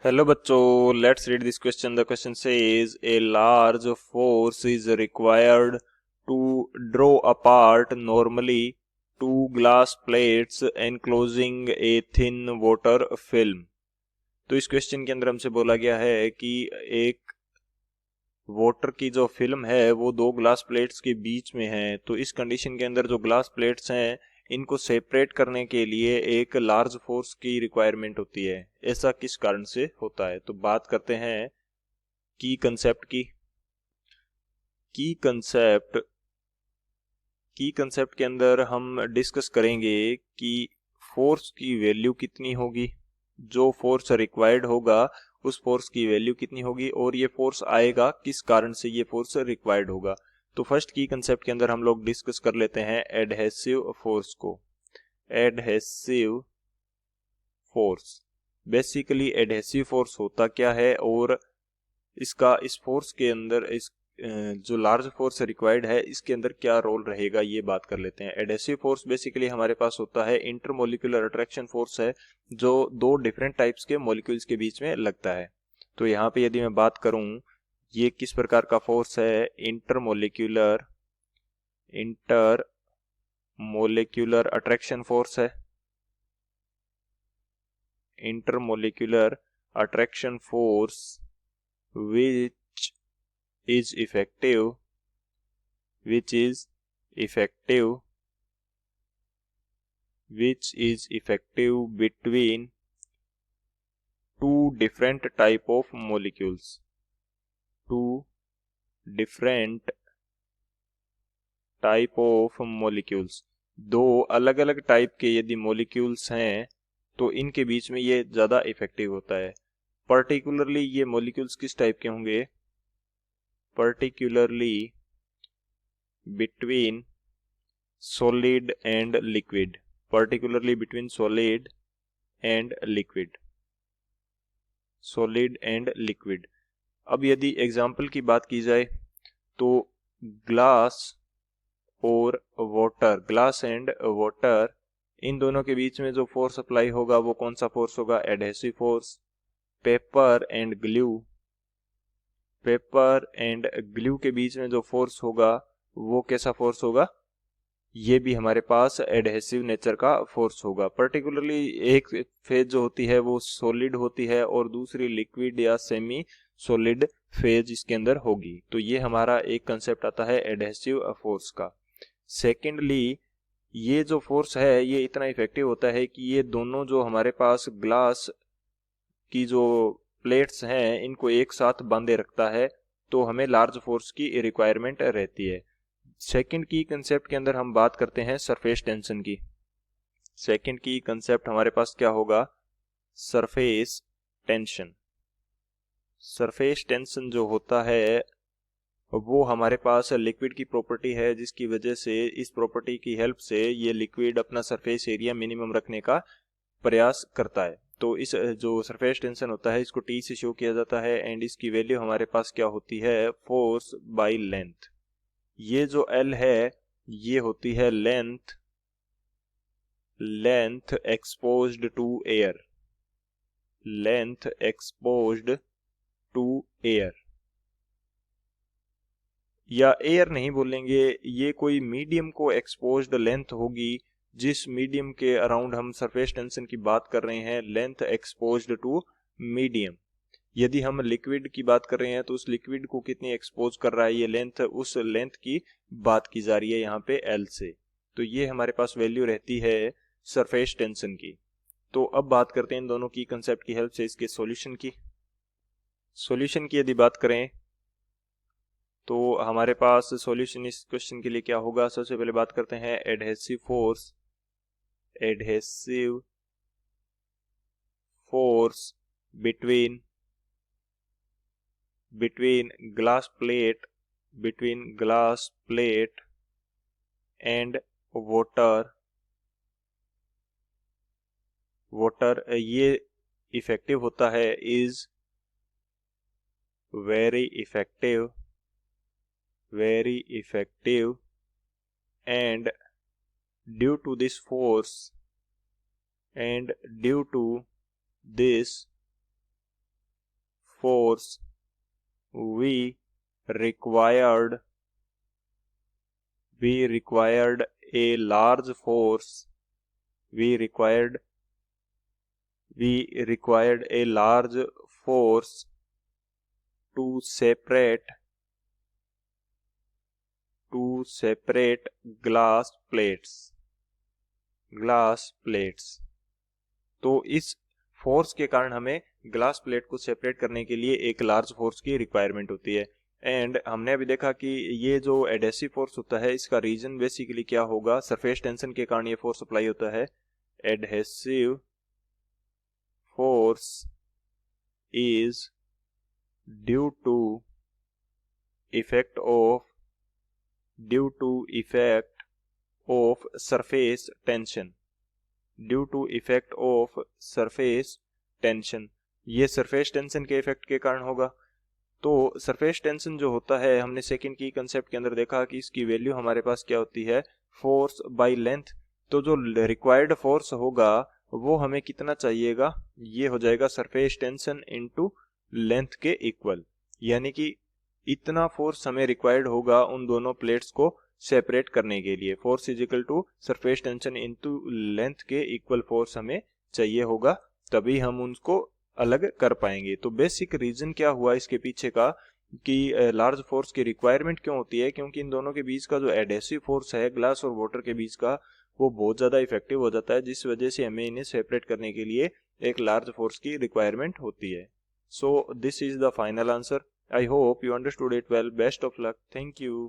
Hello बच्चों, let's read this question. The question says a large force is required to draw apart normally two glass plates enclosing a thin water film. तो इस question के अंदर हमसे बोला गया है कि एक वाटर की जो फिल्म है वो दो ग्लास प्लेट्स के बीच में है। तो इस कंडीशन के अंदर जो ग्लास प्लेट्स हैं इनको सेपरेट करने के लिए एक लार्ज फोर्स की रिक्वायरमेंट होती है। ऐसा किस कारण से होता है? तो बात करते हैं की कंसेप्ट की। की कंसेप्ट की कंसेप्ट के अंदर हम डिस्कस करेंगे कि फोर्स की वैल्यू कितनी होगी, जो फोर्स रिक्वायर्ड होगा उस फोर्स की वैल्यू कितनी होगी, और ये फोर्स आएगा किस कारण से ये फोर्स रिक्वायर्ड होगा। तो फर्स्ट की कंसेप्ट के अंदर हम लोग डिस्कस कर लेते हैं एडहेसिव फोर्स को। Adhesive force, basically adhesive force होता क्या है और इसका इस फोर्स के अंदर इस जो लार्ज फोर्स रिक्वायर्ड है इसके अंदर क्या रोल रहेगा, ये बात कर लेते हैं। एडहेसिव फोर्स बेसिकली हमारे पास होता है इंटरमोलिकुलर अट्रैक्शन फोर्स है, जो दो डिफरेंट टाइप्स के मॉलिक्यूल्स के बीच में लगता है। तो यहाँ पे यदि मैं बात करूं ये किस प्रकार का फोर्स है, इंटरमोलिकुलर अट्रैक्शन फोर्स है। Intermolecular attraction force which is effective which is effective which is effective between two different type of molecules, two different type of molecules। दो अलग अलग टाइप के यदि मॉलिक्यूल्स हैं तो इनके बीच में ये ज्यादा इफेक्टिव होता है। पर्टिकुलरली ये मॉलिक्यूल्स किस टाइप के होंगे? Particularly between solid and liquid, particularly between solid and liquid, solid and liquid। अब यदि एग्जाम्पल की बात की जाए तो ग्लास और वाटर, ग्लास एंड वाटर, इन दोनों के बीच में जो फोर्स अप्लाई होगा वो कौन सा फोर्स होगा? Adhesive force. Paper and glue, paper and glue के बीच में जो फोर्स होगा वो कैसा फोर्स होगा? ये भी हमारे पास एडहेसिव नेचर का फोर्स होगा। पर्टिकुलरली एक फेज जो होती है वो सॉलिड होती है और दूसरी लिक्विड या सेमी सॉलिड फेज इसके अंदर होगी। तो ये हमारा एक कंसेप्ट आता है एडहेसिव फोर्स का। सेकेंडली, ये जो फोर्स है ये इतना इफेक्टिव होता है कि ये दोनों जो हमारे पास ग्लास की जो प्लेट्स हैं इनको एक साथ बांधे रखता है, तो हमें लार्ज फोर्स की रिक्वायरमेंट रहती है। सेकंड की कंसेप्ट के अंदर हम बात करते हैं सरफेस टेंशन की। सेकंड की कंसेप्ट हमारे पास क्या होगा? Surface tension. सरफेस टेंशन जो होता है वो हमारे पास लिक्विड की प्रॉपर्टी है, जिसकी वजह से इस प्रॉपर्टी की हेल्प से ये लिक्विड अपना सरफेस एरिया मिनिमम रखने का प्रयास करता है। तो इस जो सरफेस टेंशन होता है इसको टी से शो किया जाता है एंड इसकी वैल्यू हमारे पास क्या होती है? Force by length. ये जो L है ये होती है length exposed to air, length exposed to air, या एयर नहीं बोलेंगे, ये कोई मीडियम को एक्सपोज्ड लेंथ होगी जिस मीडियम के अराउंड हम सरफेस टेंशन की बात कर रहे हैं। Length exposed to medium. यदि हम लिक्विड की बात कर रहे हैं तो उस लिक्विड को कितनी एक्सपोज कर रहा है ये लेंथ, उस लेंथ की बात की जा रही है यहाँ पे L से। तो ये हमारे पास वैल्यू रहती है सरफेस टेंशन की। तो अब बात करते हैं इन दोनों की कंसेप्ट की हेल्प से इसके सॉल्यूशन की। सॉल्यूशन की यदि बात करें तो हमारे पास सॉल्यूशन इस क्वेश्चन के लिए क्या होगा? सबसे पहले बात करते हैं adhesive force. Adhesive force between glass plate, between glass plate and water, ये इफेक्टिव होता है, is very effective and due to this force and due to this force we required a large force we required a large force to separate glass plates. तो इस force के कारण हमें glass plate को separate करने के लिए एक लार्ज फोर्स की रिक्वायरमेंट होती है. एंड हमने अभी देखा कि ये जो एडहेसिव फोर्स होता है इसका रीजन बेसिकली क्या होगा, सरफेस टेंशन के कारण ये फोर्स अप्लाई होता है. Adhesive force is due to effect of surface tension. ये सरफेस टेंशन के इफेक्ट के कारण होगा. तो सरफेस टेंशन जो होता है हमने सेकंड की कंसेप्ट के अंदर देखा कि इसकी वैल्यू हमारे पास क्या होती है, फोर्स बाय लेंथ. तो जो रिक्वायर्ड फोर्स होगा वो हमें कितना चाहिएगा, ये हो जाएगा सरफेस टेंशन इनटू लेंथ के इक्वल. यानी कि इतना फोर्स हमें रिक्वायर्ड होगा उन दोनों प्लेट्स को सेपरेट करने के लिए. Force is equal to surface tension into length के इक्वल फोर्स हमें चाहिए होगा, तभी हम उनको अलग कर पाएंगे. तो बेसिक रीजन क्या हुआ इसके पीछे का कि लार्ज फोर्स की रिक्वायरमेंट क्यों होती है, क्योंकि इन दोनों के बीच का जो एडहेसिव फोर्स है ग्लास और वाटर के बीच का वो बहुत ज्यादा इफेक्टिव हो जाता है, जिस वजह से हमें इन्हें सेपरेट करने के लिए एक लार्ज फोर्स की रिक्वायरमेंट होती है. So this is the final answer. I hope you understood it well. Best of luck. Thank you.